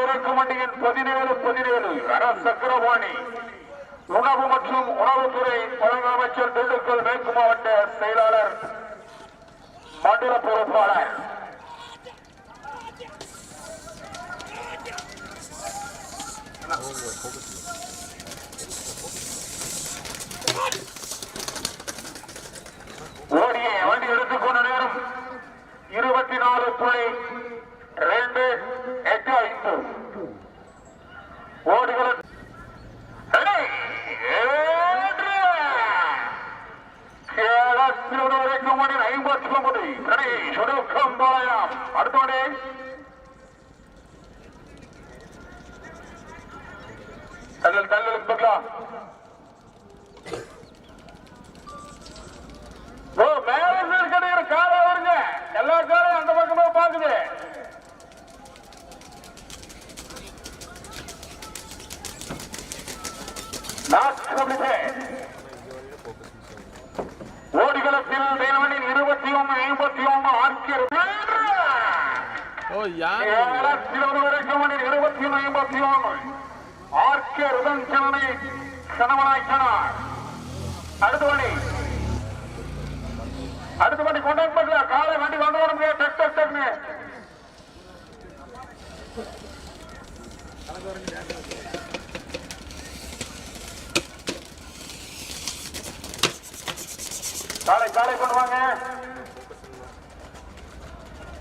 இறக்கும் வண்டியின் 17 அரசக்கரவாணி உணவு மற்றும் உணவுத்துறை வழங்க அமைச்சர் திண்டுக்கல் மேற்கு மாவட்ட செயலாளர் மண்டல பொறுப்பாளர் ஓடிய வண்டி எடுத்துக்கொண்ட நேரம் 24.285 ஓடுகிற வரைக்கும் 59 சுருக்கம் பாளையம் அடுத்தோடே தள்ளல் பார்க்கலாம். கிடைக்கிற காலை வருங்க, எல்லா காலையும் அந்த பக்கமா பாக்குது. ஓடிகளத்தில் தேவனின் 21-51 ஆர்கே ஆர்கே ருதஞ்சலனை கணவனாய்ச்சனார். அடுத்த வண்டி கொண்டாந்து பண்ணல, காலை வண்டி வந்து உடம்பு டக் டக் டக்னு காலை பண்ணுவாங்க.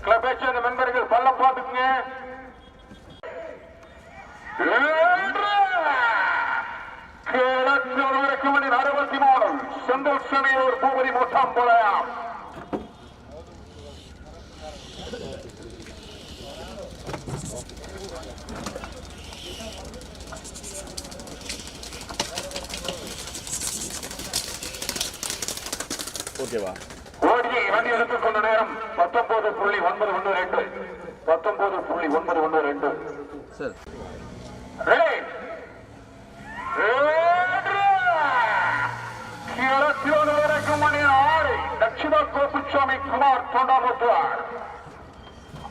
கிளப் சேர்ந்த மெம்பர்கள் பள்ளம் பார்த்துக்குங்க. மணி 63 செந்தில் சனையூர் பூபதி மொட்டாம் போலயாம். ஓடியை வண்டி எடுத்துக்கொண்ட நேரம் 19.912 19.912 சார். மணி 6 தட்சிண கோப்புச்சாமி குமார் தொண்டாமுத்துவார்.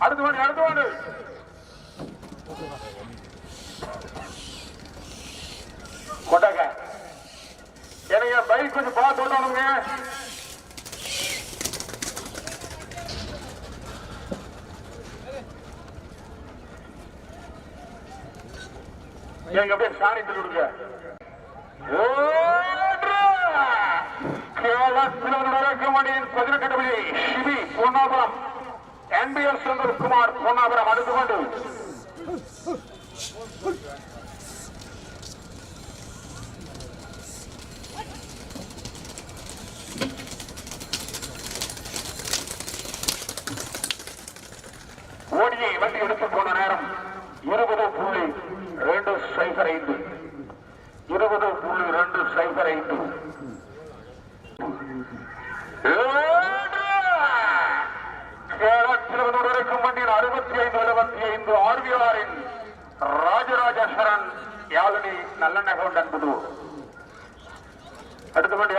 அடுத்த வண்டி கொண்டாங்க. எனக்கு பைக் கொஞ்சம் பார்த்து கொண்டாடுங்க. எங்க பேர் சாணிட்டு கொடுங்க. மணியின் 18 சிவி பொன்னாபுரம் என்பிஎல் சுந்தர்குமார் பொன்னாபுரம். அடுத்து கொண்டு ஓடியை வண்டி எடுத்துக் கொண்ட நேரம் 20.205 20.205 வண்டியில் 65-75 ஆர்விஆரின் ராஜராஜேஸ்வரன் யாழினி நல்லெண்ணகவுண்ட் என்பது. அடுத்த வண்டி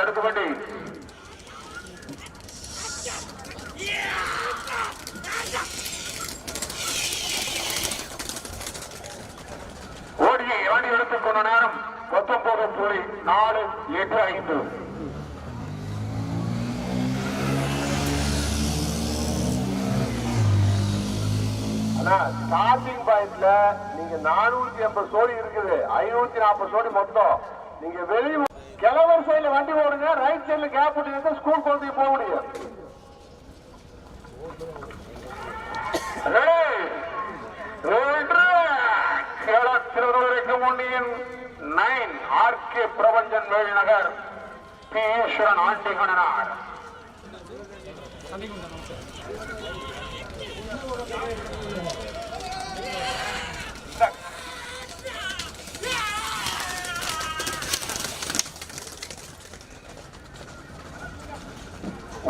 ஓடியை வண்டி எடுத்துக் கொண்ட நேரம் 19.485 ஸ்டார்டிங் பாயிண்ட்ல நீங்க 480 சோடி இருக்குது, 540 சோடி மொத்தம். நீங்க வெளியே கிழவர் சைட்ல வண்டி ஓடுங்க, ரைட் சைட்ல கேப் விட்டு ஸ்கூல் குழந்தைய போக முடியும். முன்னியின் 9 ஆர்கே பிரபஞ்சன் வேல்நகர் பி ஈஸ்வரன் ஆண்டிகனார்.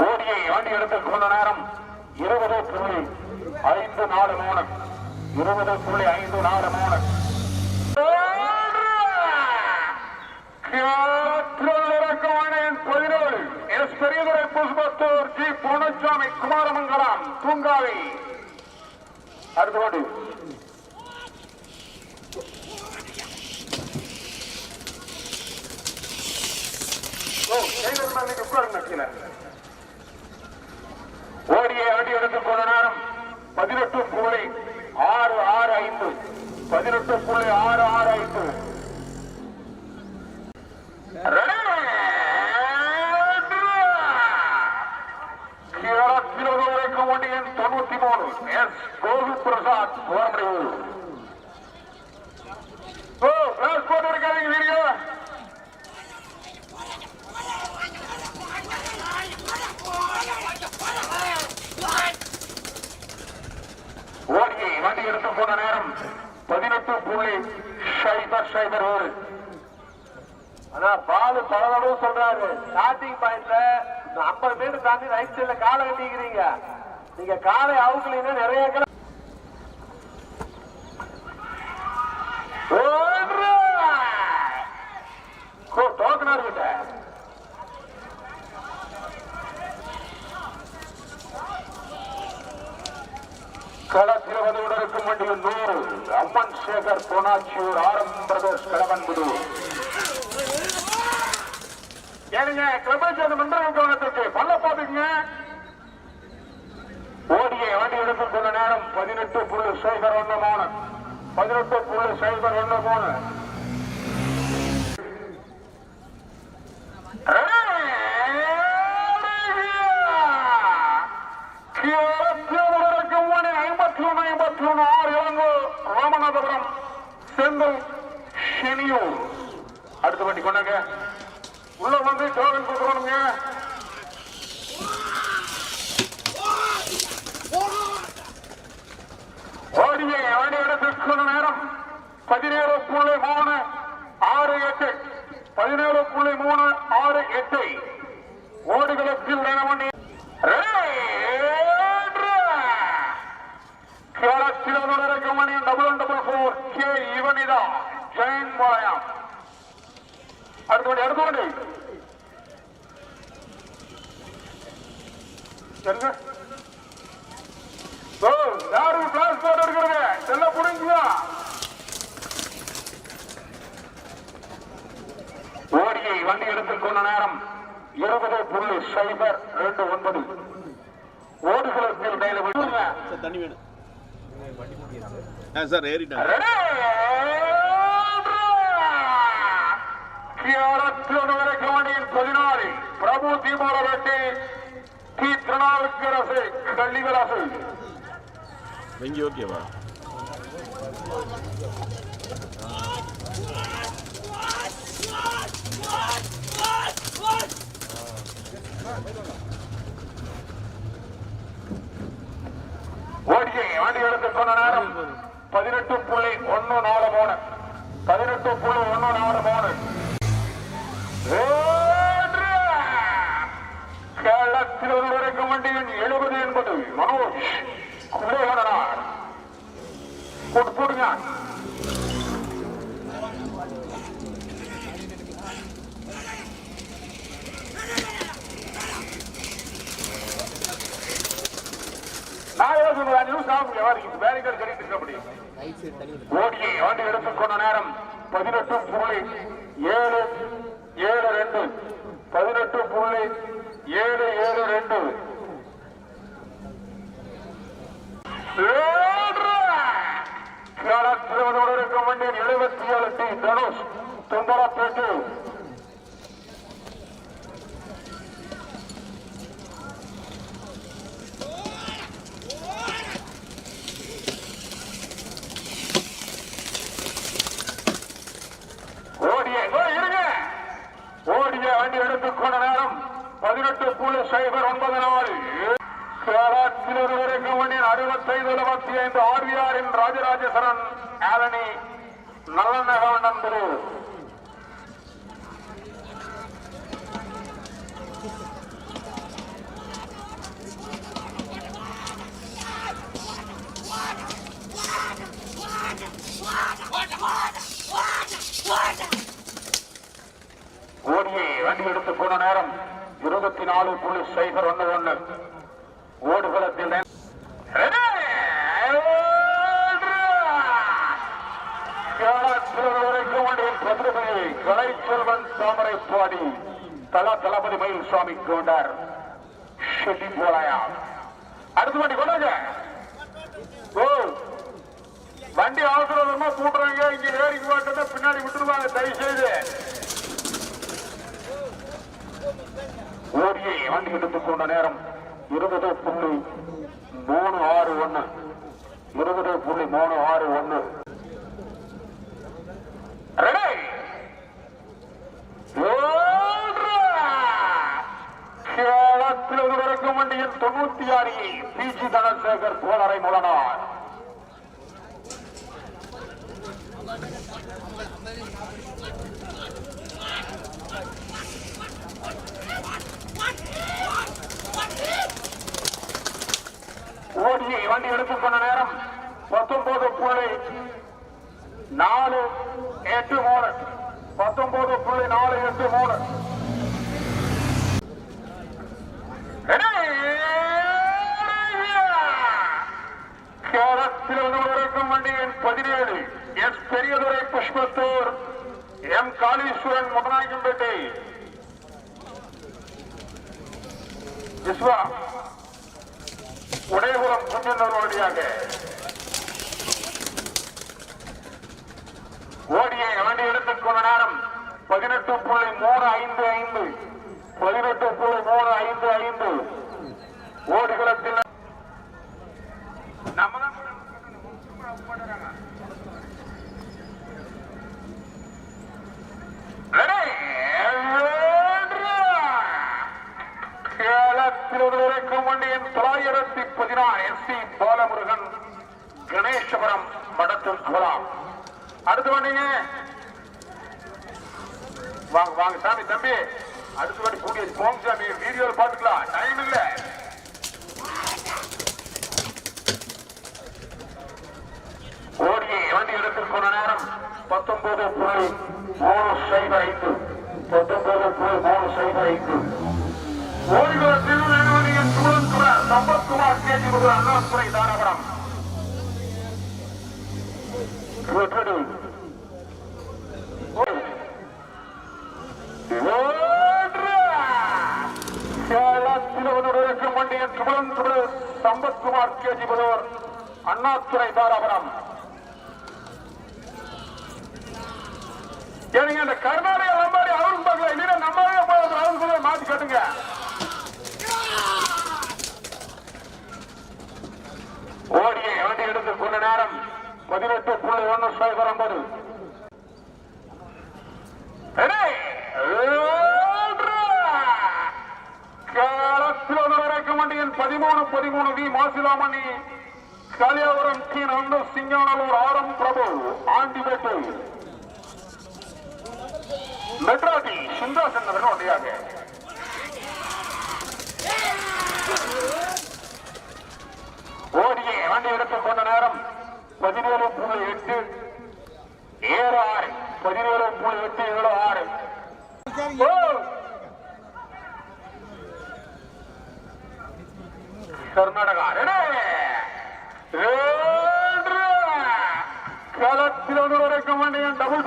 ஓடியை வண்டி எடுத்துக் கொண்ட நேரம் 20.543 20.543 பெரியதுரை புஷ்பத்தூர் ஜி பொன்னசாமி குமாரமங்கலம் தூங்காவி. அடுத்த ஓடிய வண்டி எடுத்துக் கொண்ட நேரம் 18.665 18.665 வண்டியின் 93 எஸ் கோவிந்த் பிரசாத் இருக்காதீங்க வீடியோ ஓடியை வண்டி எடுத்து போன நேரம் 18.007 ஆனா பாலு பல தடவை சொல்றாரு ஸ்டார்டிங் பாயிண்ட்ல 50 மீட்டர் தாண்டி ரைட் சைட்ல காலை கட்டிக்கிறீங்க நீங்க காலை அவுக்கலீங்கன்னா நிறைய டோக்கனார் கிட்ட களத்தில் வந்து இருக்கும் வண்டியில் 100 அம்மன் சேகர் பொனாச்சியூர் ஆரம் பிரதேஷ் கடவன்புது ஏனுங்க கிளப்பை சேர்ந்த மண்டலம் கவனத்திற்கு பல்ல பாத்துங்க ஓடிய வண்டி எடுத்துக் கொண்ட நேரம் 18.013 18.013 ராமநாதபுரம் செந்தில் ஷெனியூர் அடுத்த வண்டி கொண்டாங்க உள்ள வந்து டோக்கன் கொடுக்கணுங்க ஓடிய வண்டி எடுத்துக் நேரம் 17.368 17.368 ஓடுகளத்தில் வண்டி மணி 444 கே இவனிதா ஜெயின் மோயம் அடுத்த வண்டி யாரு டிரான்ஸ்போர்ட் இருக்கிறது செல்ல புரிஞ்சுதா ஓடியை வண்டி எடுத்துக் கொண்ட நேரம் 20.029 ஓடுகளத்தில் தண்ணி வேணும் சார் ஏறிட்டாங்க வண்டியின் 14 பிரபு தீபாவளி டி திருநாவுக்கரசு கள்ளிகளாசு வெங்கி ஓகேவா ஓடியை வண்டி எடுத்துக் கொண்ட நேரம் 18.143 18.143 கேரளத்தில் வரைக்கும் வண்டியின் 70 மனோஜ் குலேகரனார் போடுங்க ஓடியை வண்டி எடுத்துக் கொண்ட நேரம் 18.772 18.772 இருக்கும் வண்டியின் 77 டி தனுஷ் தும்பரப்பேட்டு ஓடிய வண்டி எடுத்துக் கொண்ட நேரம் 18.094 வரைக்கும் வண்டியின் 65-75 ஆர்விஆரின் ராஜராஜேஸ்வரன் ஆலனி நல்லநகவண்ணன் திரு ஓடியை வண்டி எடுத்துக் கொண்ட நேரம் 24.011 ஓடுகளத்தில் வரைக்கும் வண்டியின் பிரதிநிதி கலைச்செல்வன் தாமரைப்பாடி தளபதி மயில் சுவாமி கவுண்டர் ஷெட்டி போலாயா. அடுத்த வண்டி கொண்டாங்க. ஓ வண்டி அவசரமா கூட்டுறாங்க. இங்க ஏறிக்கு மாட்டா பின்னாடி விட்டுருவாங்க. தயவு செய்து ஓடியை வண்டி எடுத்துக் கொண்ட நேரம் 20.361 20.361. கேரளத்தில் வரைக்கும் வண்டியின் 96 பிஜி தனசேகர் கோளரை மூலனார். ஓடியை வண்டி எடுத்துக் கொண்ட நேரம் 19.483 19.483. கேரளத்தில் வரைக்கும் வண்டியின் 17 எஸ் பெரியதுரை புஷ்பத்தூர் எம் காளீஸ்வரன் முகநாயக்கம்பேட்டை விஸ்வா உடையபுரம் குஞ்சனூர் வழியாக ஓடியை வண்டி எடுத்துக் கொண்ட நேரம் 18.355 18.355. ஓடுகளத்தில் வரைக்கும் வண்டியின் 916 எஸ்.சி. பாலமுருகன் கணேசபுரம் மடத்தில் குலாம். அடுத்த வண்டிங்க வாங்க வாங்க சாமி தம்பி. அடுத்த வண்டி கூடிய போங்க சாமி. வீடியோவில் பார்த்துக்கலாம். டைம் இல்ல. ஓடியை வண்டி எடுத்துக்கொண்ட நேரம் 19.305 19.305. ஓடிகளத்தில் வேணுவனியின் சம்பத்குமார் கேஜி அண்ணாதுரை தாராபுரம். வண்டியின் சம்பத்குமார் கேஜி புதூர் அண்ணாதுரை தாராபுரம். ஏங்க இந்த கர்நாடக லம்பாடி அவரும் பார்க்கல. இல்லைன்னா நம்மளே அவருக்கு மாத்தி கட்டுங்க. ஓடியை வண்டி எடுத்துக் கொண்ட நேரம் 18.109. வரைக்கும் வண்டியின் 13 வி மாசிலாமணி கலியாபுரம் டி நந்து சிங்கானூர் ஆரம் பிரபு ஆண்டிபேட்டை மெட்ராடி சிந்தாசன் நகர் வண்டியாக ஓடியை வண்டி எடுத்துக் கொண்ட நேரம் 17.876 17.876. கர்நாடகா களத்தில் வரைக்கும் வண்டியின் டபுள்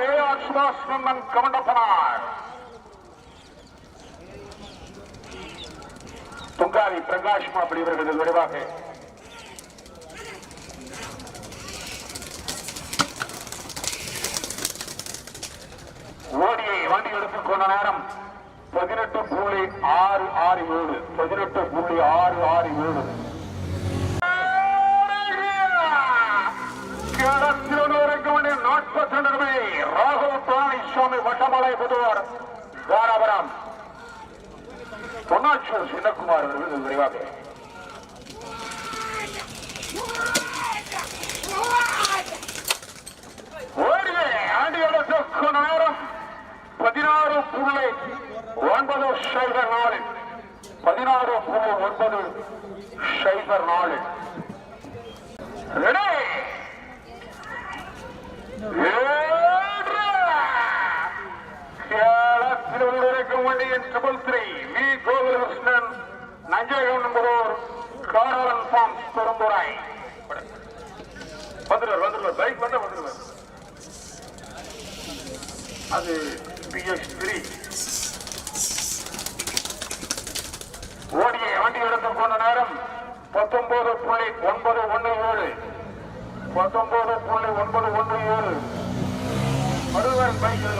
ஏஆர் சுபாஷ் நந்தன் கமண்டப்பனார். துங்காவி பிரகாஷ் மாப்பிடி இவர்கள் விரைவாக ஓடியை வண்டி எடுத்துக் கொண்ட நேரம் 18.667 18.667. வரைக்கும் 42 ராகவ பழனிசாமி வட்டமலை புதுவர் தாராபுரம் பொன்னாச்சூர் சின்னக்குமார் அவர்கள் விரைவாக ஓடியை ஆண்டி எடுத்துக் கொண்ட நேரம் 16.904 16.904. கேரளத்தில் வண்டியின் 333 வி கோகுலகிருஷ்ணன் நஞ்சகம் நம்பர் காரவன் ஃபார்ம்ஸ் பெரும்புரை வந்துடுவார் பைக் வந்தா வந்துடுவார். அது PX3 எடுத்துக் கொண்ட நேரம் 19.917 19.917 ஒருவர் பைக்கில்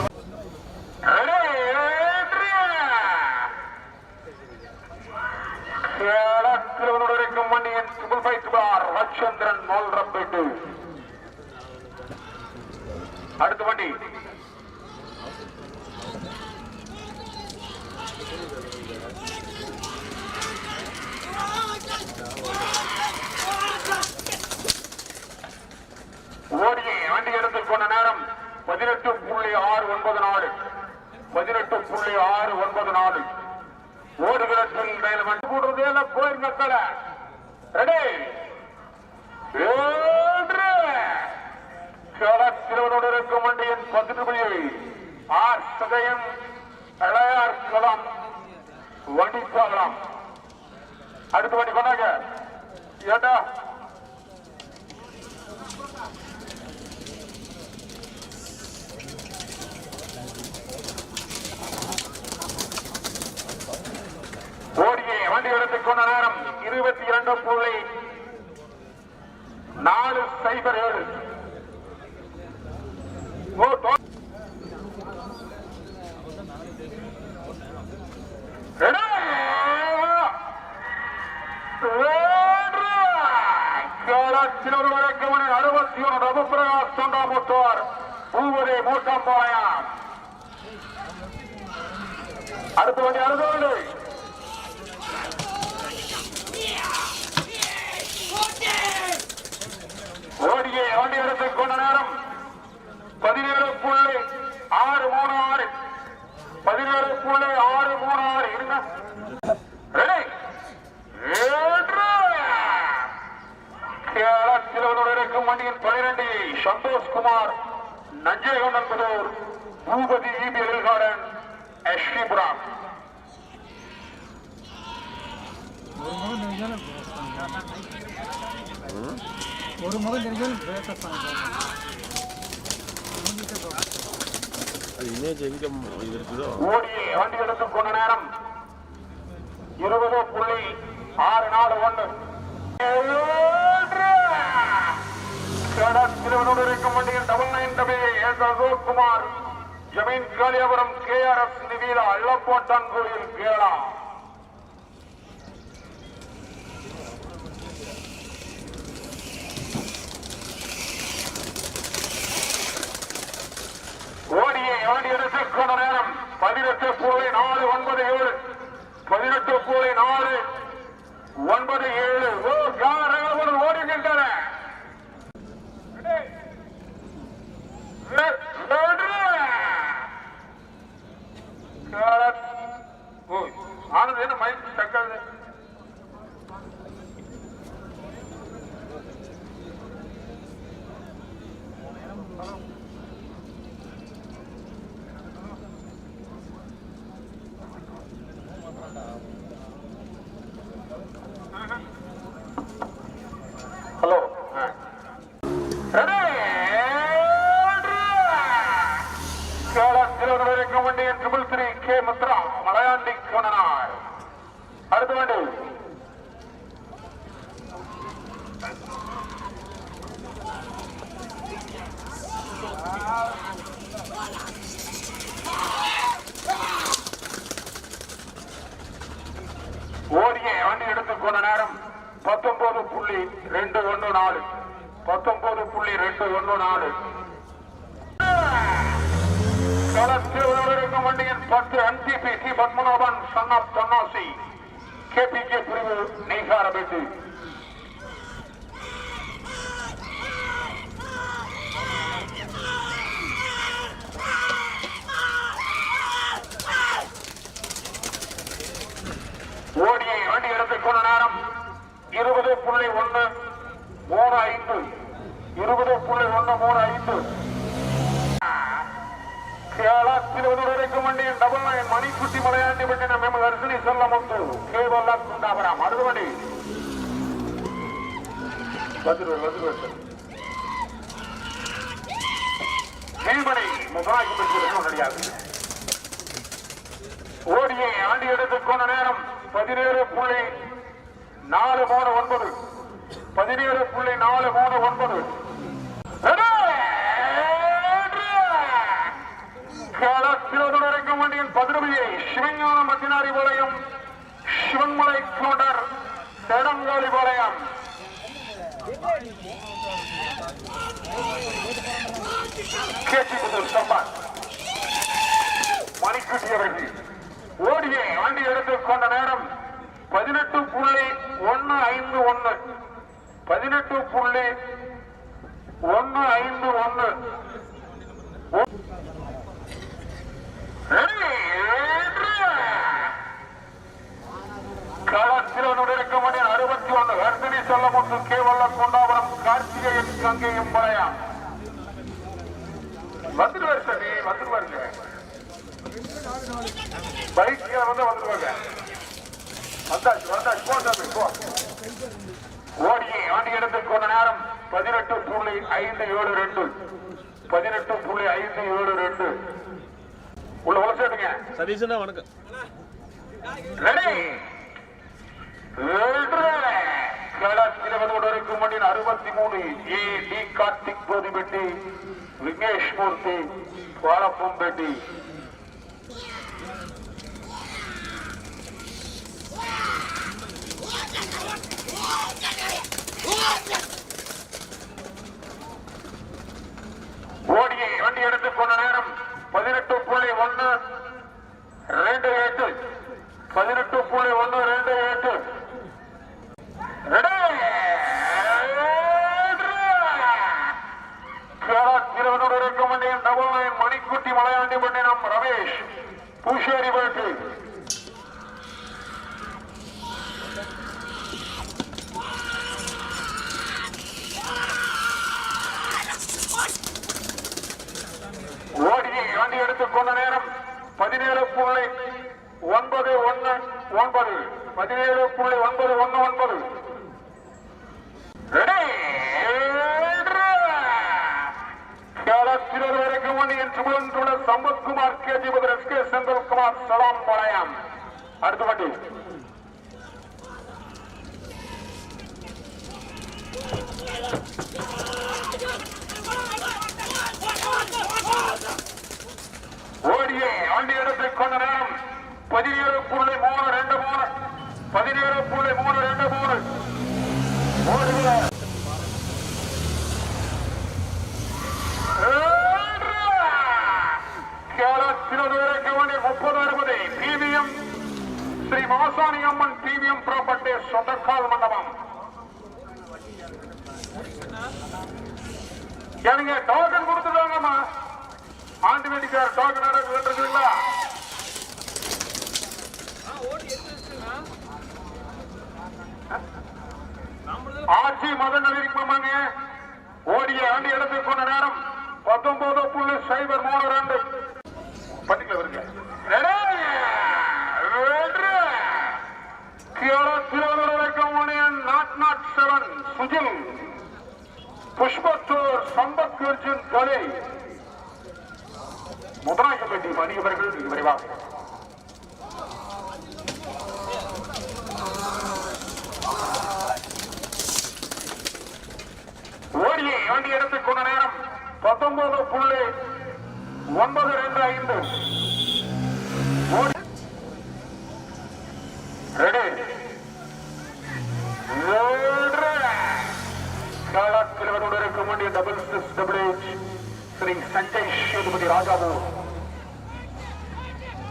திருவனூரிக்கும் வண்டியின் ட்ரிபிள் ஃபைவ் பார் ரவிச்சந்திரன் மோல்ரம்பேட்டு. அடுத்த வண்டி ஓடியை வண்டி எடுத்துக் கொண்ட நேரம் 18.694 18.694 ஓடுகளத்தில் மேல வண்டி கூடுறதே இல்ல போயிருந்த ரெடி திருவனோடு இருக்கும் வண்டியின் 10 ஆர் சதயம் இளையார் களம் வண்டி சாகலாம். அடுத்த வண்டி கொண்டாங்க ஏட்டா ஓடியே வண்டி எடுத்துக் கொண்ட நேரம் 22.407 61 ரகுபிரகாஷ் தொண்டாமுத்தோர் பூவரே மூட்டாம்பாளையம். அடுத்த வண்டி அறுதோடு ஓடியே வண்டி எடுத்துக் கொண்ட நேரம் 17.636 17.636 இருங்க திருவனூர் இருக்கும் வண்டியின் 12 சந்தோஷ்குமார் நஞ்சேகவுண்டன்புதூர் பூபதி இபிஎல் கார்டன் எஸ்ரீபுரம். ஒரு முகம் தெரிஞ்சாலும் இமேஜ் எங்க இருக்குதோ ஓடியே வண்டி எடுத்துக் கொண்ட நேரம் 20.641 திருவனூர் இருக்கும் வண்டியில் 99 ஜமீன் காளியாபுரம் KRS நிவீலா அள்ளப்போட்டான் கோயில் கேரளா. ஓடியை வண்டி எடுத்துக் கொண்ட நேரம் 18.497 18.497 ஓடுகின்றன. ஆனது என்ன மைண்ட் தக்காது ஹலோ திருவனூரிக்கும் வண்டியின் 333 கே முத்ரா மலையாண்டி கொண்டனார். அடுத்த வண்டி ஓடியே வண்டி எடுத்துக் கொண்ட நேரம் 19.214 19.214 திருவனூரிக்கும் வண்டியின் 10 NTPC Padmanabhan son of Thannasi KPK பிரிவு நெய்சாரபேட்டு. ஓடியை வண்டி எடுத்துக் கொண்ட நேரம் 20.135 20.135 திருவனூரிக்கும் வண்டியின் 99 மணிக்குட்டி மலையாண்டி பட்டினம் எம் அர்சனி செல்லமுத்து கேவல்லா குண்டாபுரம். அடுத்த வண்டி நீல்மணி முகராஜ் ரெடியாக. ஓடியை ஆண்டி எடுத்துக் கொண்ட நேரம் 17.4 4-3-9 17.439 களத்திலிருக்கும் வண்டியின் பதினொலியை சிவஞானம் மத்தினாரி பாளையம் சிவன்மலை கவுண்டர் தெடங்காலி பாளையம் மணிக்குட்டி அவர்கள் ஓடிய வண்டி எடுத்துக் கொண்ட நேரம் 18.151 18.151 களத்திலிருக்கும் வண்டி 61 வர்த்தனை சொல்லமுத்து கேவல்ல கொண்டாபுரம் கார்த்திகேயன் கங்கையும் பாளையம் வந்துடுவார் சார் வந்துடுவாருங்க பைக்ல வந்துடுவாங்க வந்தாச்சு போ ஓடியே வண்டி எடுத்துக் கொண்ட நேரம் 18.572 18.572 உள்ள உலசேட்டுங்க சதீஷனா வணக்கம் ரெடி களத்திலிருக்கும் வண்டியின் 63 ஏ டி கார்த்திக் போதிபெட்டி விக்னேஷ் மூர்த்தி பாலப்பம்பேட்டி ஓடியை வண்டி எடுத்துக் கொண்ட நேரம் 18.128 18.128 இருக்கும் வண்டியின் டபுள் லைன் மணிக்குட்டி மலையாண்டி பட்டினம் ரமேஷ் பூஷேரி பேட்டு ஓடியை வண்டி எடுத்துக் கொண்ட நேரம் 17.919 17.919 களத்திலிருக்கும் வண்டியின் சுழன்றுள்ள சம்பத்குமார் கேஜிபதி எஸ் கே செந்தில்குமார் சலாம் பாளையம் அடுத்த வண்டி ஓடியே வண்டி எடுத்துக் கொண்ட நேரம் 17.323 17.323 ஓடுகிற களத்திலிருக்கும் வண்டி 30 PVM Sri Masani Amman PVM property சொந்தக்கால் மண்டபம் எனக்கு டோக்கன் கொடுத்துட்டாங்கம்மா ஆண்டு வேண்டிக்கார் டோக்கன் இருக்குங்களா ஆட்சி மதன் இருக்குமாங்க ஓடிய ஆண்டு எடுத்துக் கொண்ட நேரம் 19.032 பட்டிக்கல வருங்க சுஜில் புஷ்பத்தூர் சம்பத் அர்ஜுன் கலை முதலாளிப்பட்டி மணியவர்கள் விரைவாக ஓடியை வண்டி எடுத்துக் கொண்ட நேரம் 19.925 களத்திலிருக்கும் வண்டிய டபிள்யூ ஸ்ரீ சஞ்சய் சேதுபதி ராஜாவு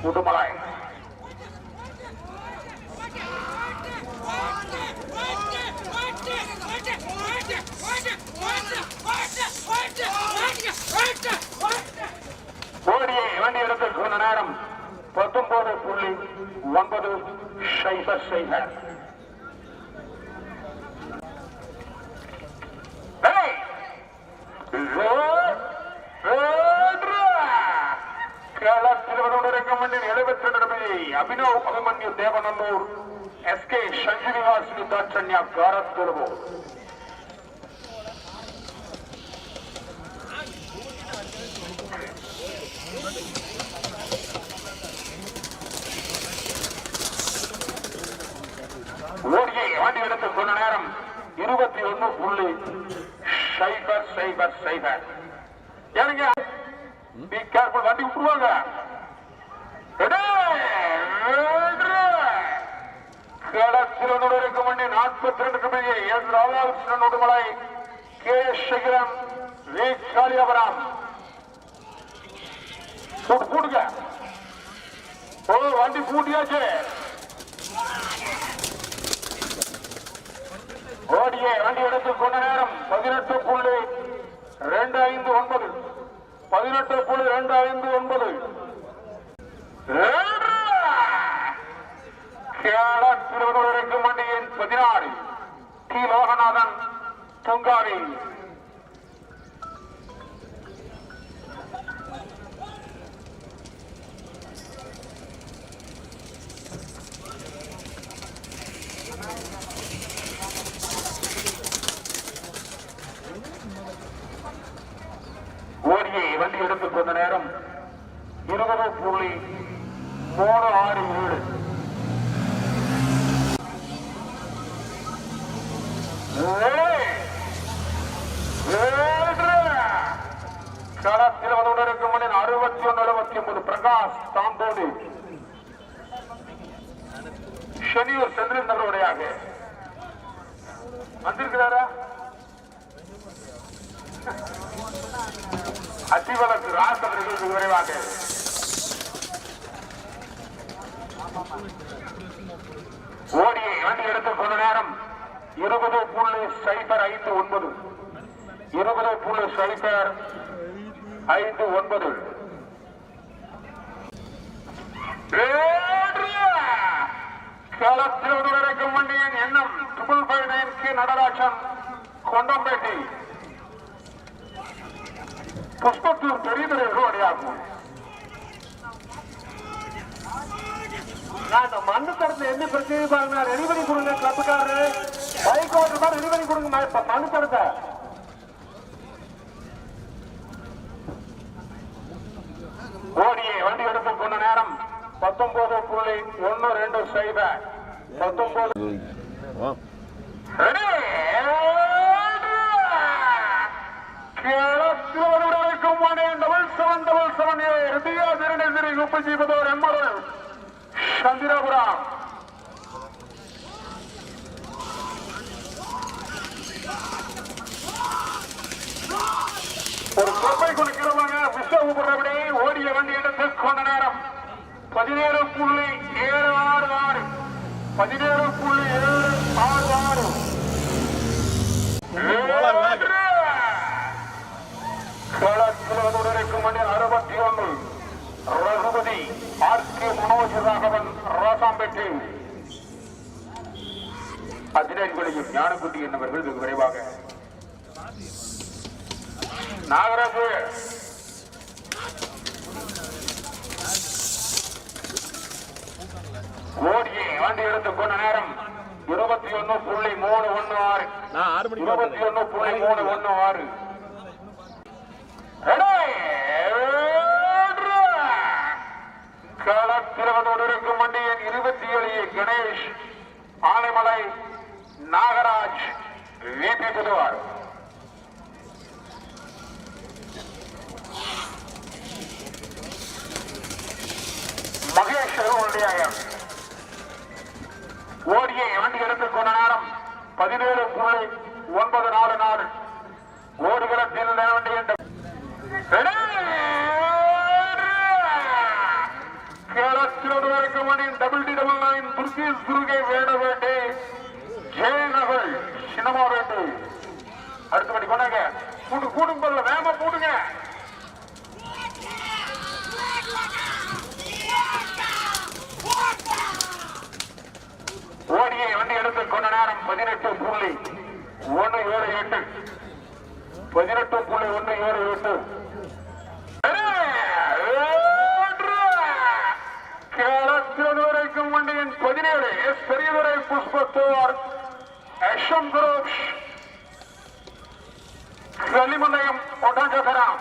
உடுமலை ஓடியை வண்டி எடுத்துக் கொண்ட நேரம் 19.900 அபினவ் அபிமன்யு தேவநல்லூர் எஸ் கே சஞ்சீவிவாசினி தாட்சண்யா காரத்துலவு ஓடியை வண்டி எடுத்துக் கொண்ட நேரம் 21.000. ஏனுங்க பி கேர்ஃபுல், வண்டி விட்டுருவாங்க. களத்தில் இருக்கும் வண்டி 42 ராதாகிருஷ்ணன் உடுமலை, கே சேகரம், வி காளியாபுரம். கூடுங்க. ஓ, வண்டி பூட்டியாச்சு. ஓடியே வண்டி எடுத்துக் கொண்ட நேரம் 18.259. 18.259. இருக்கும் வண்டியின் 16 டி லோகநாதன் தொங்காவி. ஓடியை வண்டி எடுத்துக் கொண்ட நேரம் 20.367. களத்தில் இருக்கும் 61.79. பிரகாஷ் தாம்போடு ஷெனியூர் செந்தில் நகருடையாக வந்திருக்கிறாரா? அத்திவளக்கு ராசவர்கள் விரைவாக ஓடியை வண்டி எடுத்துக் கொண்ட நேரம் 20.059. 20.059. களத்தில் இருக்கும் வண்டியின் எண்ணம் 559 கே நடராஜன் கொண்டம்பேட்டி புஷ்பத்தூர் பெரியதுரை அடையாகும். இந்த மண்ணு தரத்துல என்ன பிரச்சனை பாருங்க, ரெடி பண்ணி கொடுங்க. கிளப்புக்காரரு பைக் ஓட்டுற மாதிரி ரெடி பண்ணி கொடுங்க மண்ணு தரத்தை. ஓடியை வண்டி எடுத்துக் கொண்ட நேரம் 19.120. 19. சந்திரபுரம் ஒரு பொறுப்பை கொடுக்கிறவங்க விஸ்வபுரப்படி ஓடிய வண்டி எடுத்துக் கொண்ட நேரம் 17.766. 17.766. களத்தில் இருக்கும் வண்டி 61 ரகுபதி ஆர்கே மனோஜ் ராகவன் ராசாம்பேட்டை. 17 ஞானக்குட்டி என்பவர்கள் வெகு விரைவாக. நாகராஜ் ஓடியை வண்டி எடுத்துக் கொண்ட நேரம் 21.316. 21.316. களத்தில் இருக்கும் வண்டியின் 27 கணேஷ் ஆனைமலை நாகராஜ் வீட்டி புதுவார். மகேஷ் ஓடியை வண்டி எடுத்துக் கொண்ட நேரம் 17.944. ஓடுகளத்தில் வண்டி என்ற கேரளத்தில் வண்டியின் WD99 துர்கீஸ் துர்கை வேட வேண்டி ஜெயநகர் சினிமா வேண்டு. அடுத்தபடி கொண்டாங்க. கூடும் போல வேகமா கூடுங்க. ஓடியை வண்டி எடுத்துக் கொண்ட நேரம் 18.178. 18.178. கேரளத்தில் வரைக்கும் வண்டியின் 17 எஸ் பெரியதுரை புஷ்பத்தோர் எஸ்எம் குரூப் கலிமந்தயம் ஒட்டஞ்சகரம்.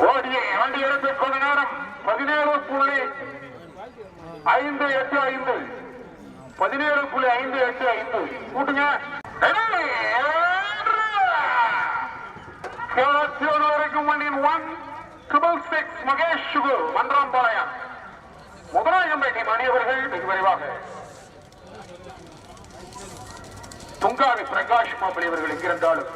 ஓடியை வண்டி எடுத்துக் கொண்ட நேரம் 17.585 17.585 கூட்டுங்க வரைக்கும் வண்டியின் 166 மகேஷ் சுகு மன்றாம்பாளையம் முதலாயம்பேட்டை மணியவர்கள் வெகு விரைவாக துங்காவி பிரகாஷ் மாப்பிள்ளை அவர்கள் எங்கிருந்தாலும்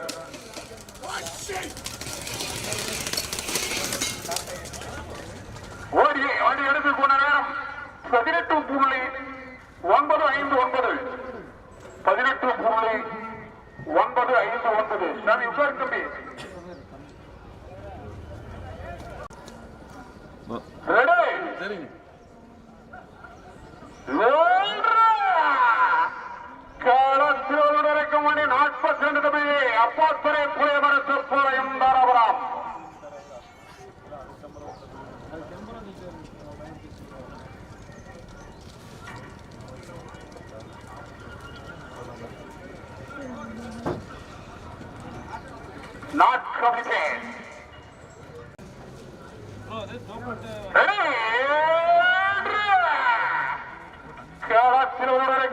ஓடியே வண்டி எடுத்துக் கொண்ட நேரம் 18.959 18.959 சாமி உட்கார் தம்பி சரிங்க காலத்திற்கு மணி 42 தம்பியே அப்பாத்துறை புலையமரத்து புலையம் தாராபுரம் not committed.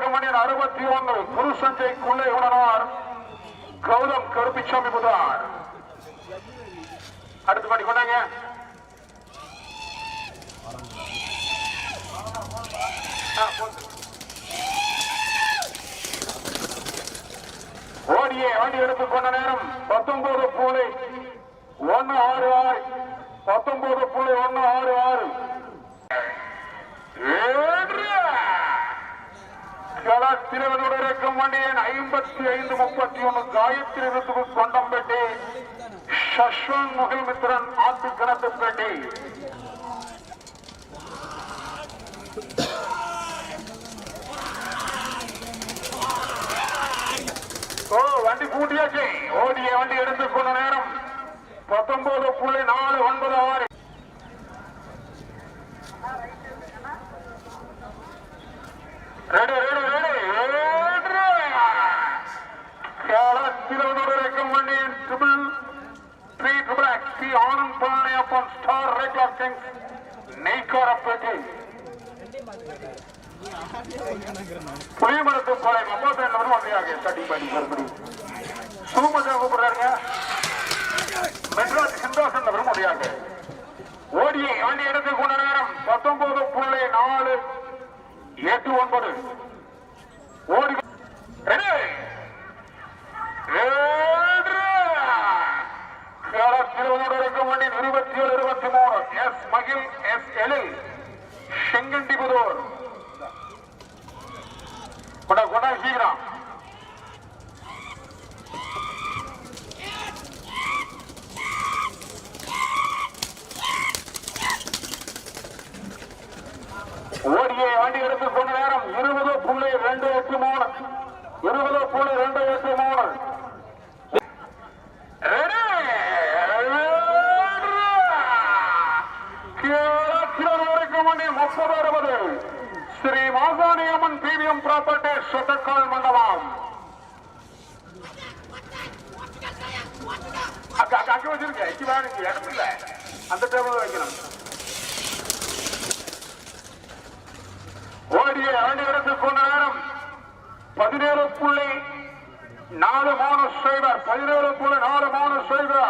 மணி 61 குரு சஞ்சய்க்குள்ளே உணர்வார் கௌதம் கருப்பிச்சாமி புதார் அடுத்து பண்ணி கொண்டாங்க ஓடியே வண்டி எடுத்துக் கொண்ட நேரம் 19.166 19.166 களத்திருக்கும் வண்டியின் 55-31 காயத்ரி ரித்துக்கு கொண்டம்பேட்டை சஷ்வன் முகில்மித்ரன் ஆத்து கணத்துப்பேட்டை வண்டி கூட்டியாச்சு ஓடிய வண்டி எடுத்துக் கொண்ட நேரம் 19.496 களத்திலும் வண்டியின் ஆனந்த் பழனியப்பன் ஸ்டார் ரேக்லாக் கிங்ஸ் நெய்க்காரப்பேட்டை புளியமரத்து பாலை 52 நம்பரும் வண்டியாக ஸ்டார்டிங் பண்ணி மறுபடியும் சூமஜா கூப்பிடுறாருங்க மெட்ராஸ் ஹிந்தாசன் நபரும் வண்டியாக ஓடியை வண்டி எடுத்துக் கொண்ட நேரம் 19.489 ஓடி களத்திலும் வண்டி 27-23 எஸ் மகிழ் எஸ் எழில் செங்கண்டிபுதூர் கொண்டா சீக்கிரம் ஓடிய வண்டி எடுத்துக் கொண்ட நேரம் 20.283 20.283 வண்டி 30-60 ஸ்ரீ மாசாணியம்மன் பிவிஎம் ப்ராப்பர்ட்டி சொத்தக்கால் மண்டபம் அங்க வச்சிருக்க இடம் இல்ல அந்த டேபிள் வைக்கணும் ஓடிய வண்டி எடுத்துக் கொண்ட நேரம் 17.430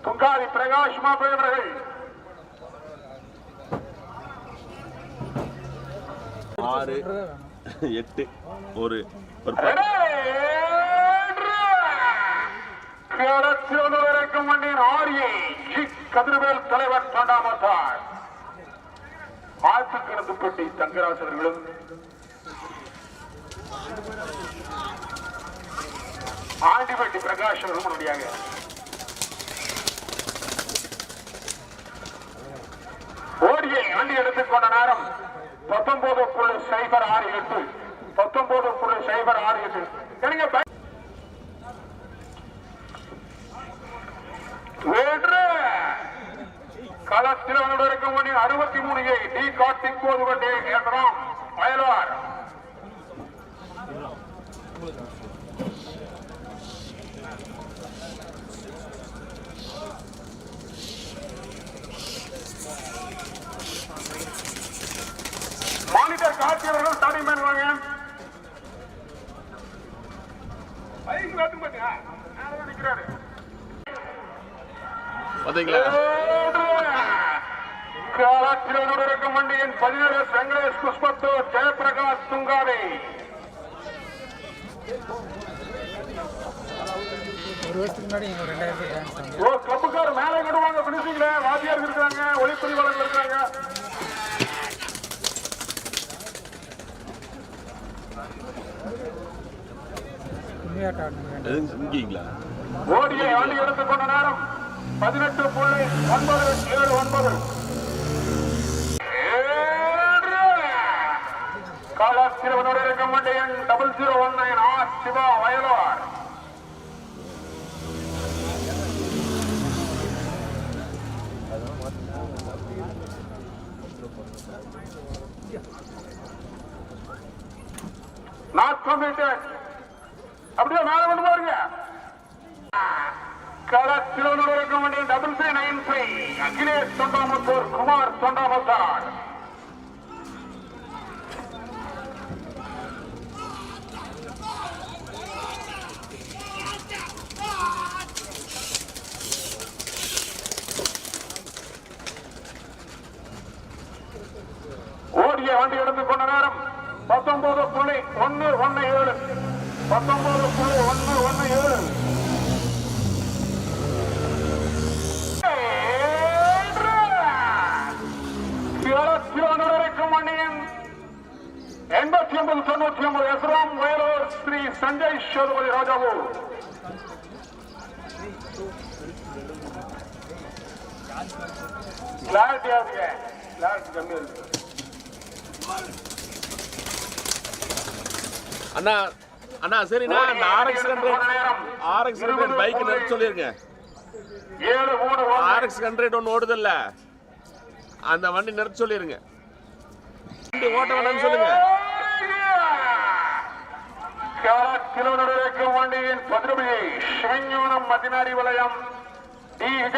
துங்காதி பிரகாஷ் மாப்பிள்ளை 6 8 ஒரு வரைக்கும் வண்டியின் ஆரியை கதிர்வேல் தலைவர் தொண்டாமத்தார் ஆத்துக்கணத்துப்பட்டி தங்கராசர்களும் ஆண்டிப்பட்டி பிரகாஷ் அவர்களும் முன்னோடியாக ஓடியை வண்டி எடுத்துக் கொண்ட நேரம் 19.068 19.068 சரிங்க களத்தில் இருக்கும் மணி 63 டி கார்த்திக் போதுவண்டி ஏற்றம் வயலார் காட்சியவர்கள் ஸ்டார்டிங் பண்ணுவாங்க. பைக் வேட்டும் பாத்தியா நிக்கிறாரு பாத்தீங்களா? இருக்கும் வண்டியின் 17 வெங்கடேஷ் புஷ்பத்தூர் ஜெயபிரகாஷ் துங்காவே. ஒரு வருஷத்துக்கு முன்னாடி 2000 டான்ஸ் ஆகும். ஓ கிளப்புக்கார மேலே கட்டுவாங்க. பிடிச்சிங்களே வாத்தியார் இருக்காங்க, ஒளிப்பதிவாளர்கள் இருக்காங்க. இங்கீங்களா? ஓடியை வண்டி எடுத்துக்கொண்ட நேரம் 18.979. காலாத்திரவனோடு இருக்கும் வண்டியன் 0019 R Siva Vayalur. Not committed. அப்படியே மேல கொண்டு பாருங்க. களத்திலோடு இருக்கும் வண்டி 3393 அகிலேஷ் தொண்டாமுத்தூர் குமார் தொண்டாமுத்தார். ஓடிய வண்டி எடுத்துக் கொண்ட நேரம் 19.117. 19.117. இருக்கும் வண்டியின் 89-99 எஸ்ராம் வயலூர் ஸ்ரீ சஞ்சய் சேதுபதி ராஜாவு. கிளாரிட்டி ஆகுங்க. கிளாரிட்டி கம்மி இருக்கு. அண்ணா அண்ணா சரிண்ணா, அந்த RX 100 பைக் நிறுத்த சொல்லிருங்க. RX 100 ஒன்று ஓடுதில்ல, அந்த வண்டி நிறுத்த சொல்லிருங்க. வண்டி ஓட்ட வேண்டாம்னு சொல்லுங்க. வண்டியின் பதிரபியை சிவஞானம் மதினாரி வலயம் DJ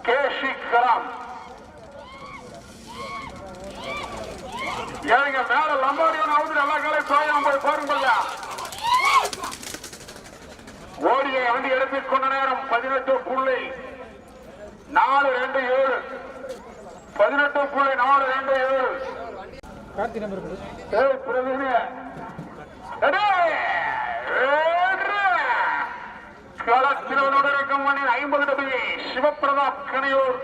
கேஷிகரம். ஏங்க மேல லம்பாடியான அவுது எல்லா காலை பாயாம போய் பாருங்க. ஓடியை வண்டி எடுத்துக் கொண்ட நேரம் 18.427. 18.427. கார்த்தி நம்பர் கொடு. ஏய் பிரவீன் களத்திலோடு இருக்கும் வண்டி 50 சிவபிரதாப் கனியூர்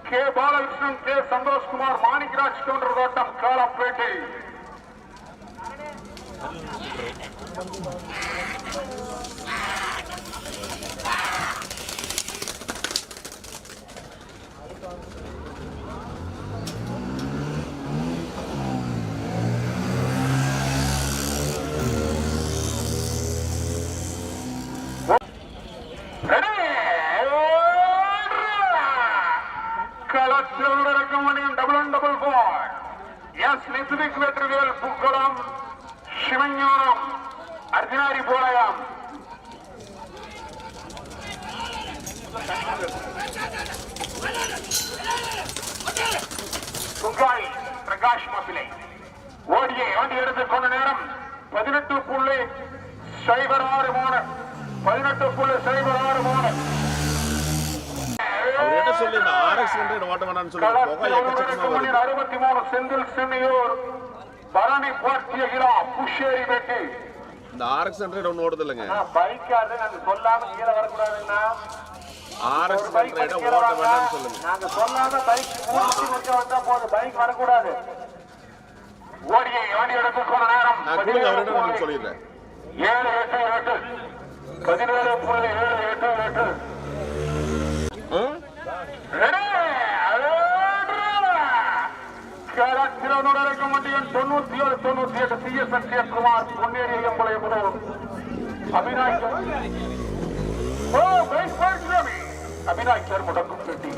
கே பாலகிருஷ்ணன் கே சந்தோஷ்குமார் மாணிக்கராஜ் கவுண்டர் தோட்டம் காலப்பேட்டை. களத்திலோடு இருக்கும் வண்டியின் 1144 எஸ் நிதிக் வெற்றிவேல் புக்கடம் சிவஞானம் அர்ஜுனாரி போராயம். துங்காய் பிரகாஷ் மாப்பிளை. ஓடியை வண்டி எடுத்துக் கொண்ட நேரம் 18.063. 18.063. என்ன சொல்லி இந்த RX 100 ஓட்ட வேண்டாம்னு சொல்லுங்க. 63 செந்தில் சென்னையூர் பரணி போர்த்தியகிரா புஷேரி வெட்டி. இந்த RX 100 ஒன்று ஓடுது இல்லைங்க. பைக்காரு நாங்க சொல்லாம கீழே வரக்கூடாதுன்னா RX 100 ஓட்ட வேண்டாம்னு சொல்லுங்க. நாங்க சொல்லாம பைக் மூச்சு முடிக்க வந்தா போதும், பைக் வரக்கூடாது. ஓடியை வண்டி எடுத்துக்கொண்ட நேரம் நான் கொடுங்க அவர்கிட்ட நான் சொல்லிடுறேன். 788. 17.788. களத்திலோடு வண்டியின் 97-98 CS அக்ஷயகுமார் பொன்னேரி எம்பளை முதல் அபிநாய் அபிநாய் சார் முடக்கும் பெட்டி.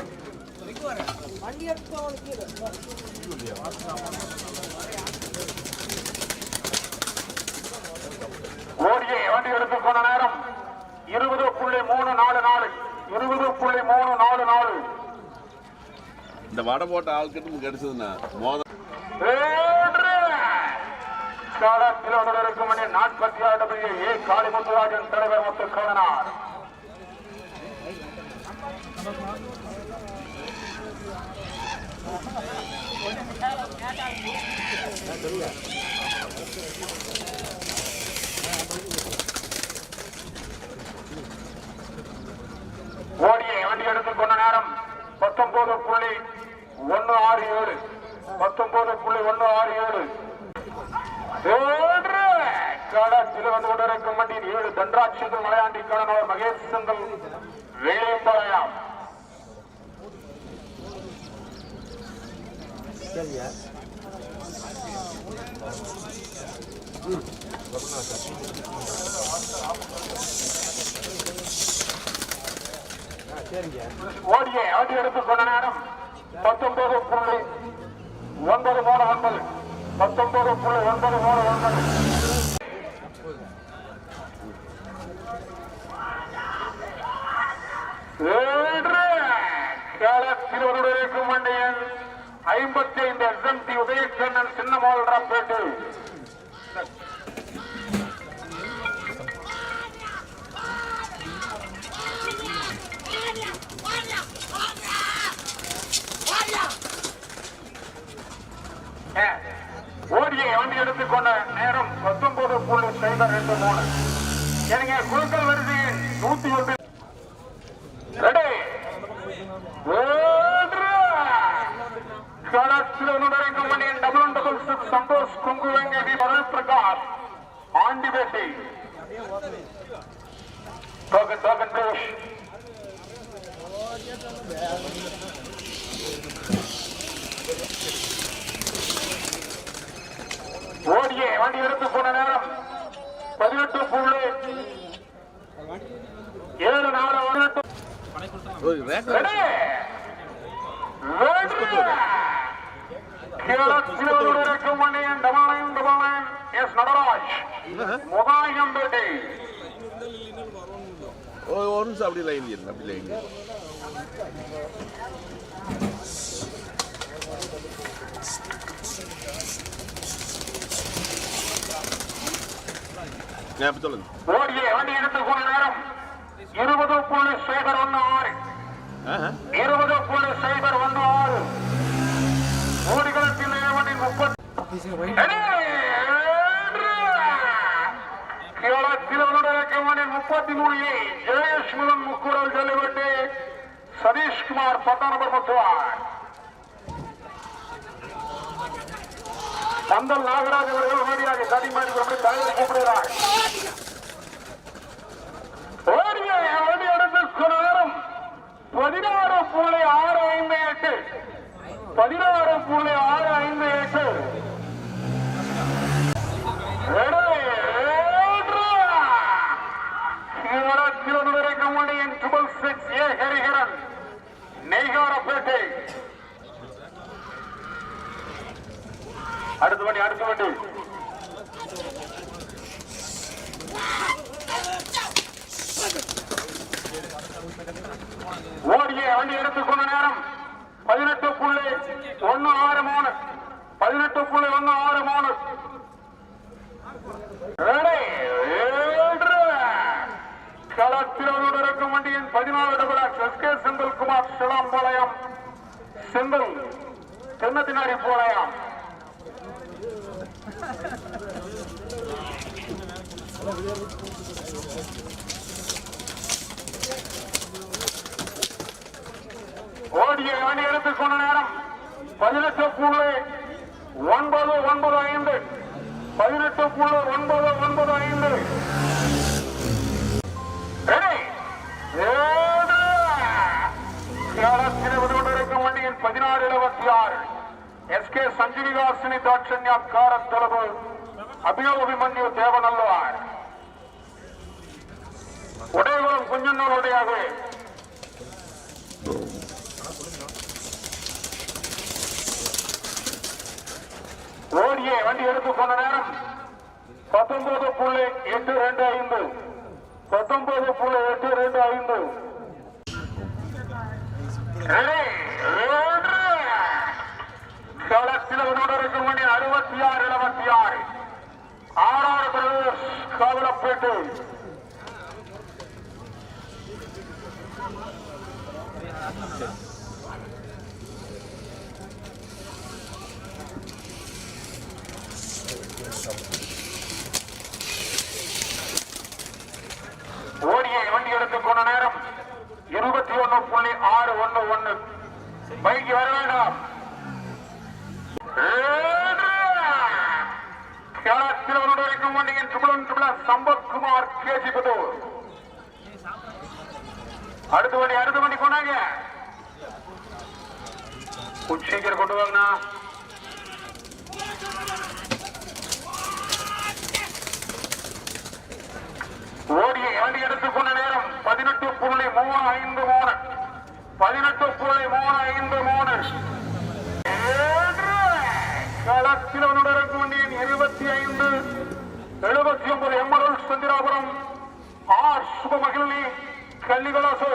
ஓடியை வண்டி எடுத்துக் கொண்ட நேரம் 20.344. 20.344. இந்த வடை போட்ட ஆளுக்கு கிடைச்சதுன்னா மோத களத்தில் இருக்கும் 46 ஏ காளிமுத்துராஜன் தலைவர் முத்து கவனார். ஓடிய வண்டி எடுத்துக் கொண்ட நேரம் 19.167 19.167. களத்தில் வந்து கொண்டிருக்கும் வண்டியின் 7 தன்ராட்சிகள் மலையாண்டி கணவர் மகேஷ் செந்தல் வேலைப்பாளையம். ஓடிய வண்டி எடுத்துக் கொண்ட நேரம் 19.939 களத்தில் வண்டியின் 55 SMT உதயக்கண்ணன் சின்னமோல்ராப்பேட்டு. ஓடிய வண்டி எடுத்துக்கொண்ட நேரம் 19.023. எனக்கு குழுக்கள் வரிசையில் 101. சந்தோஷ் குங்குவங்கி பரல் பிரகாஷ் ஆண்டிபேட்டை ஓடிய வண்டி எடுத்து போன நேரம் 18.74. ஒரு நிமிஷம் அப்படி லைன் அப்படி லைன் சொல்லுங்க. ஓடிய வண்டி எடுத்து போன நேரம் 20.016 20.016. ஓடிகளத்தில் வண்டி 30. ஜெயேஷ் முதன் முக்கூடல் ஜல்லிவட்டி சதீஷ்குமார் 10 நம்பர் முத்துவார். பந்தல் நாகராஜ் அவர்கள் ஓடியாக தடிமாறி தலைவர் கூப்பிடுகிறார். ஓடிய வண்டி எடுத்து நேரம் 16.658 16.658. ஹரிஹரன் நெய்காரப்பேட்டை. அடுத்த வண்டி ஓடிய வண்டி எடுத்துக்கொண்ட நேரம் 18.163 18.163. களத்தில் இருக்கும் வண்டியின் 14 எஸ்கே செந்தில்குமார் சிலாம்பாளையம் செந்தில் தென்னத்தினாரி போளையம். ஓடிய வண்டி எடுத்துக் கொண்ட நேரம் 18.995 18.995. இருக்கும் வண்டியின் 16.76 எஸ்கே சஞ்சீவிகாசினி தாட்சண்யா காரத்தளவு அபினவபிமன்யு தேவநல்லவார் உடையகுளம் குஞ்சன்னூருடையாக. ஓடிய வண்டி எடுத்துக் கொண்ட நேரம் 19.825 19.825. களத்தில் இருக்கும் வண்டி 66.76 ஆறாவது பிரதேஷ் காவலப்பேட்டை. ஓடியை வண்டி எடுத்துக் கொண்ட நேரம் 21.611. பைக்கு வர வேண்டாம். இருக்கும் வண்டியின் சம்பத்குமார் கேஜிபுதூர். அடுத்த வண்டி கொண்டாங்க. சீக்கிரம் கொண்டு வாங்கண்ணா. ஓடியை வண்டி எடுத்துக் கொண்ட நேரம் 18.353. 18.353. களத்தில் இருக்கும் வண்டியின் 25.79 எம்எல் சந்திராபுரம் ஆர் சுபமகிழ்நி கள்ளிகளாசு.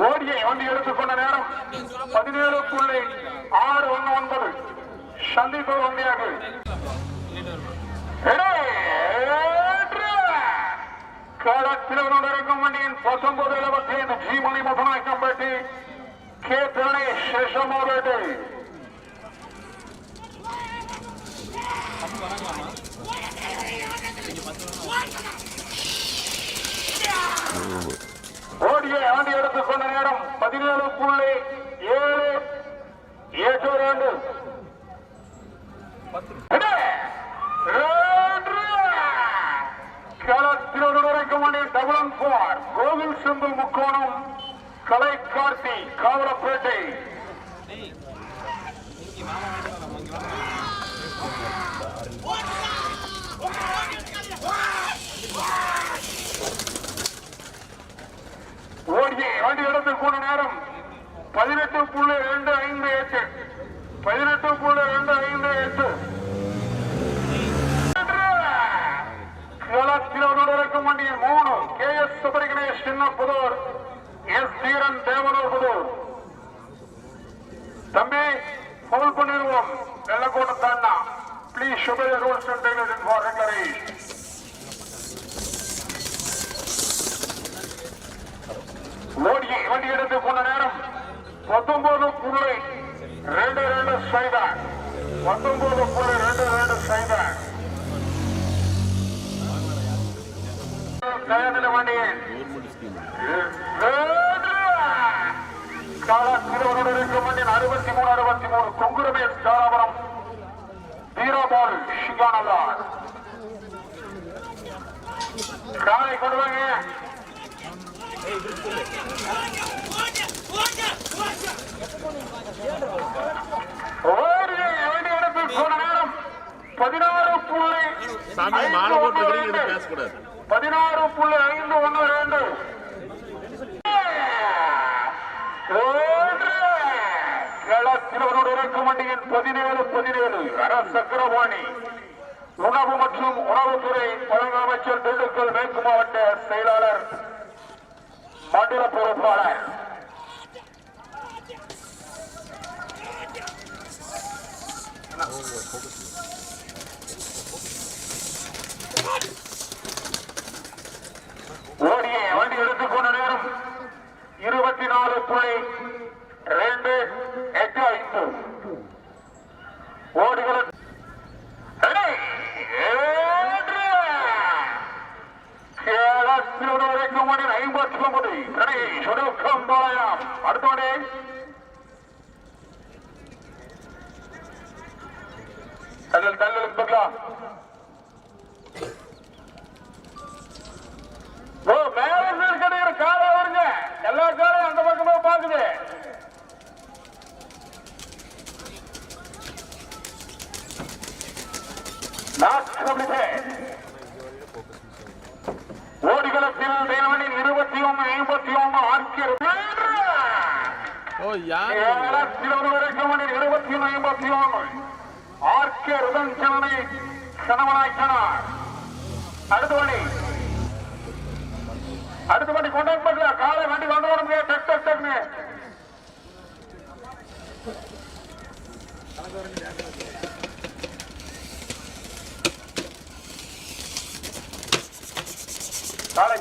ஓடியை வண்டி எடுத்துக்கொண்ட நேரம் 17.619. சந்திப்பூர் வண்டியாக களத்தில் இருக்கும் வண்டியின் 19.75 ஜி மணி முத்தநாயக்கம்பேட்டி கே பிரணேஷ் சேஷமாபேட்டை. ஓடியை வண்டி எடுத்துக்கொண்ட நேரம் 17.772. கோவில் செம்பு முக்கோணம் கலை கார்த்தி காவலப்பேட்டை. ஓடியை வண்டி எடுத்துக்கொண்ட நேரம் 18.258. 18.258. இருக்கும் வண்டியில் 3 கே எஸ் சுபரிகணேஷ் சின்னப்புதூர் எஸ் தீரன் தேவனூர் புதூர். தம்பி பவுல் பண்ணிடுவோம். வெள்ளக்கோட்டை தாண்டா. Please obey the rules and regulations for regulation. ஓடியை வண்டி எடுத்துக் கொண்ட நேரம் 19.22 சைதான். 19.22 சைதான். வண்டியை இருக்கும் வண்டியின் 63 கொங்குரமேஷ் தாராபுரம் வீரபால் ஷிகானலார். காலை கொண்டு வாங்க. வண்டி எடுத்துக் கொண்ட நேரம் 16.512. களத்தில் இருக்கும் வண்டியின் 17 அரசக்கரவாணி உணவு மற்றும் உணவுத்துறை அமைச்சர் திண்டுக்கல் மேற்கு மாவட்ட செயலாளர் மண்டல பொறுப்பாளர். ஓடியை வண்டி எடுத்துக்கொண்ட நேரம் 24.285. ஓடிகள் வரைக்கும் 59 சுடுக்கம் பாளையம். அடுத்தோடே தள்ளலுக்கு பார்க்கலாம். மேல கிடைக்கிற காலை வருங்க. எல்லா காலையும் அந்த பக்கமா பாக்குது. ஓடிகளத்தில் தேவனின் 21.51 ஆர்கியர். வரைக்கும் 21.51 ஆர்கே ருதஞ்சனை கணவனாய்க்கனார். அடுத்த வண்டி கொண்டாங்க பாக்கல, காலை வண்டி வந்து உடம்பு டக் டக் டக்னு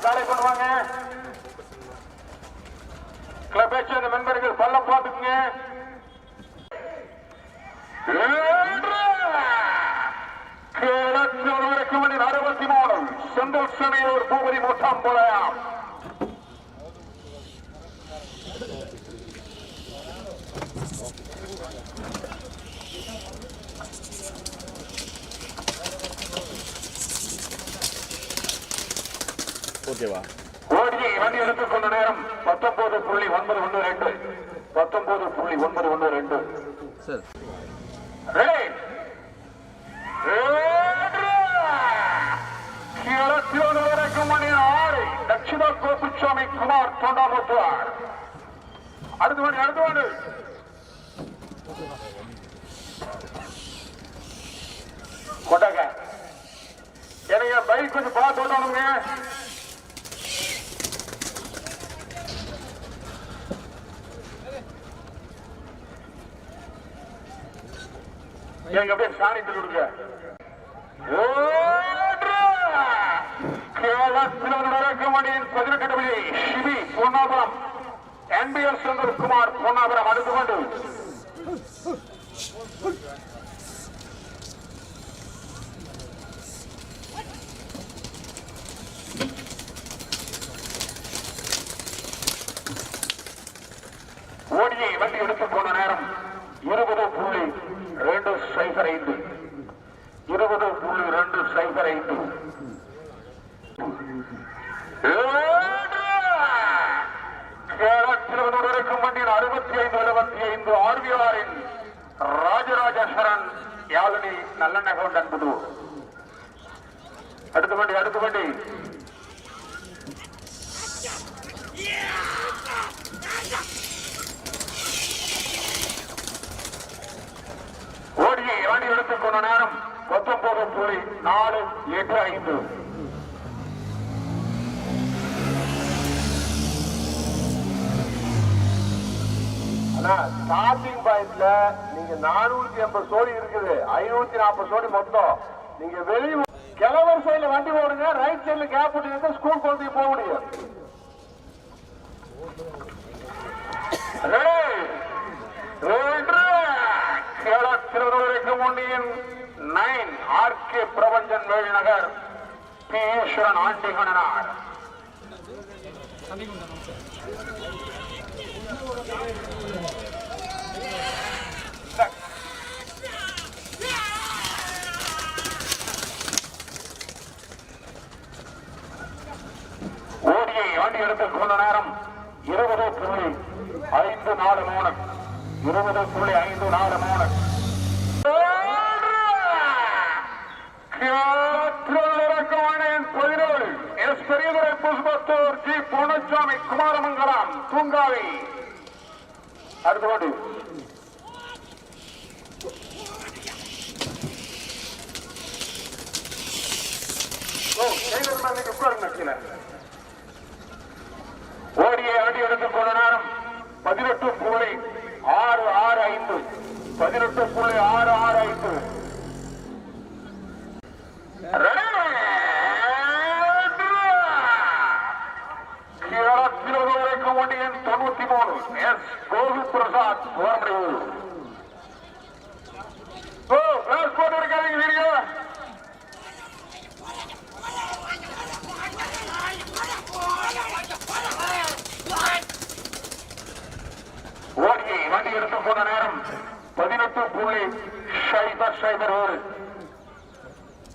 காலை கொண்டு வாங்க. கிளப்பை சேர்ந்த மெம்பர்கள் பல்லம் பார்த்துக்குங்க. கிழக்கு 63 செந்தில் சனையூர் பூபதி மூட்டாம் போலயாம். ஓகேவா? ஓடியை வண்டி எடுத்துக் கொண்ட நேரம் 19.912 19.912 சார். தட்சிணா கோப்புசாமி குமார் தொண்டாமுத்துவார். அடுத்த வண்டி கொண்டாங்க. எனக்கு பைக் கொஞ்சம் பார்த்து விட்டானுங்க. எனக்கு அப்படியே சாணிட்டு கொடுங்க. மணியின் 18 மணி சிவி பொன்னாபுரம் NBL செந்தில்குமார் பொன்னாபுரம். அடுத்து கொண்டு ஓடியை வண்டி எடுத்துக் கொண்ட நேரம் 20.205 20.205 வண்டியின் 65-75 RVRின் ராஜராஜேஸ்வரன் யாழினி நல்லெண்ணெய் கொண்டு அன்பது. அடுத்த வண்டி ஓடியை வண்டி எடுத்துக் கொண்ட நேரம் 19.485 ஸ்டார்டிங் பாயிண்ட்ல நீங்க 480 சோடி இருக்குது, 540 சோடி மொத்தம். நீங்க வெளியே கிழவர் சைடுல வண்டி ஓடுங்க, ரைட் சைடுல கேப் விட்டு ஸ்கூல் குழந்தைக்கு போக முடியும். திருவண்ணூரின் 9 RK பிரபஞ்சன் வேல்நகர் P. ஈஸ்வரன் ஆண்டிகனார். ஓடியை வண்டி எடுத்துக் கொண்ட நேரம் 20.543 20.543 17 எஸ் பெரியதுரை புஷ்பத்தூர் ஜி பொன்னசாமி குமாரமங்கலம் தூங்காவி. அடுத்த வண்டி ஓடியை வண்டி எடுத்துக் கொண்ட நேரம் 18.665 18.665 வண்டியின் 93 எஸ் கோவி பிரசாத் போட்டு இருக்காங்க வீடியோ. ஓடியை வண்டி எடுத்துக் கொண்ட நேரம் 18.001.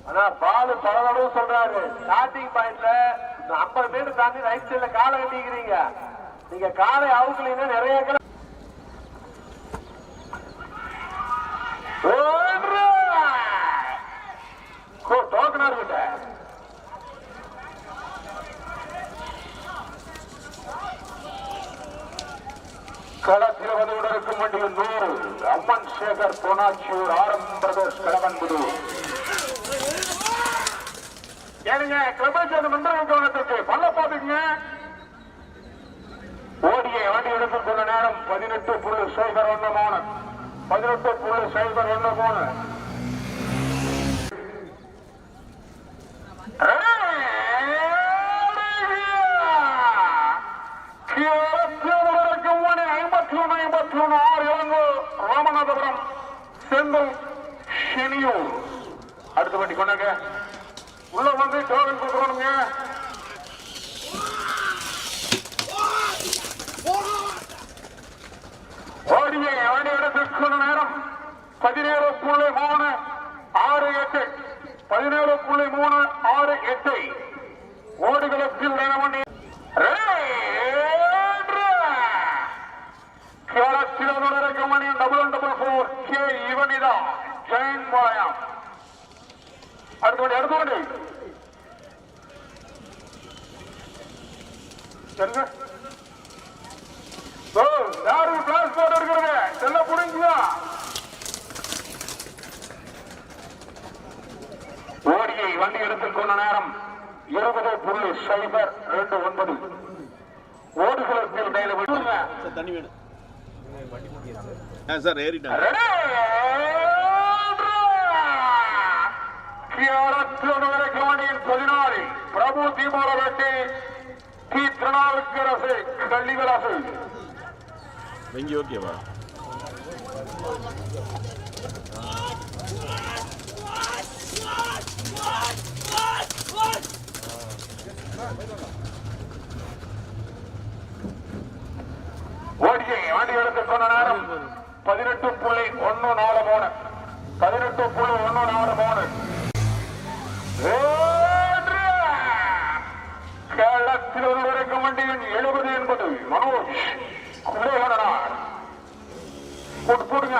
ஆனா பாலு பல தடவை சொல்றாரு, ஸ்டார்டிங் பாயிண்ட்ல 50 மீட்டர் தாண்டி ரைட் சைட்ல காலை கட்டிக்கிறீங்க. நீங்க காலை அவுக்கலீங்கன்னா நிறைய டோக்கனார் கிட்ட களத்தில் வந்தவுடன் வண்டியில் 100 அம்மன் சேகர் பொனாச்சியூர் ஆரம் பிரதேஷ் கடவன்புது. கிளப்பை சேர்ந்த மந்திரம் கவனத்திற்கு பல்ல பாத்துக்குங்க. ஓடிய வண்டி எடுத்துக் கொண்ட நேரம் 18.03 18.03 ராமநாதபுரம் செந்தில் ஷெனியூர். அடுத்த வண்டி கொண்டாங்க. உள்ள வந்து டோக்கன் கொடுக்கணுங்க. ஓடிய வண்டி எடுத்துக் கொண்ட நேரம் 17.368 17.368 ஓடுகளத்தில் வண்டி கம்பெனி 444 கே இவனிதா ஜெயின் பாளையம். அடுத்த வண்டி யாரு கிளாஸ் போட்டு இருக்கிறது செல்ல புரிஞ்சுதா? ஓடியை வண்டி எடுத்துக் கொண்ட நேரம் 20.029 ஓடுகளத்தில் தண்ணி வேணும் சார். ஏறிட்டாங்க பிரபு தீபாவளி டி திருநாவுக்கரசு கள்ளிகளாசு வெங்கி ஓகேவா? ஓடியை வண்டி எடுத்துக் கொண்ட நேரம் 18.143 18.143 கேரளத்தில் வரைக்கும் வண்டியின் 70 என்பது மனோஜ் குலேகனார் போடுங்க.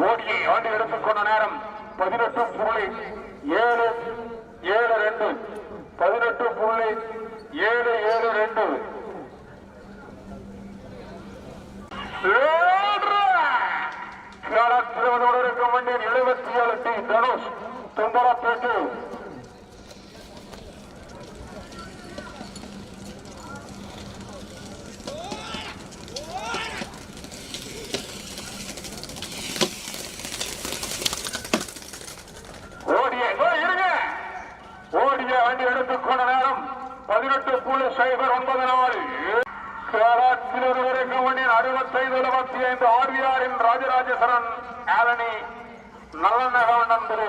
ஓடியை வண்டி எடுத்துக் கொண்ட நேரம் 18.772 18.772 இருக்கும் வண்டியின் 77 டி தனுஷ் தும்பரப்பேட்டு. ஓடிய வண்டி எடுத்துக் கொண்ட நேரம் 18.094 வரைக்கும் வண்டியின் 65-75 ஆர்விஆரின் ராஜராஜேஸ்வரன் ஆலனி நல்ல நகவன் நண்பர்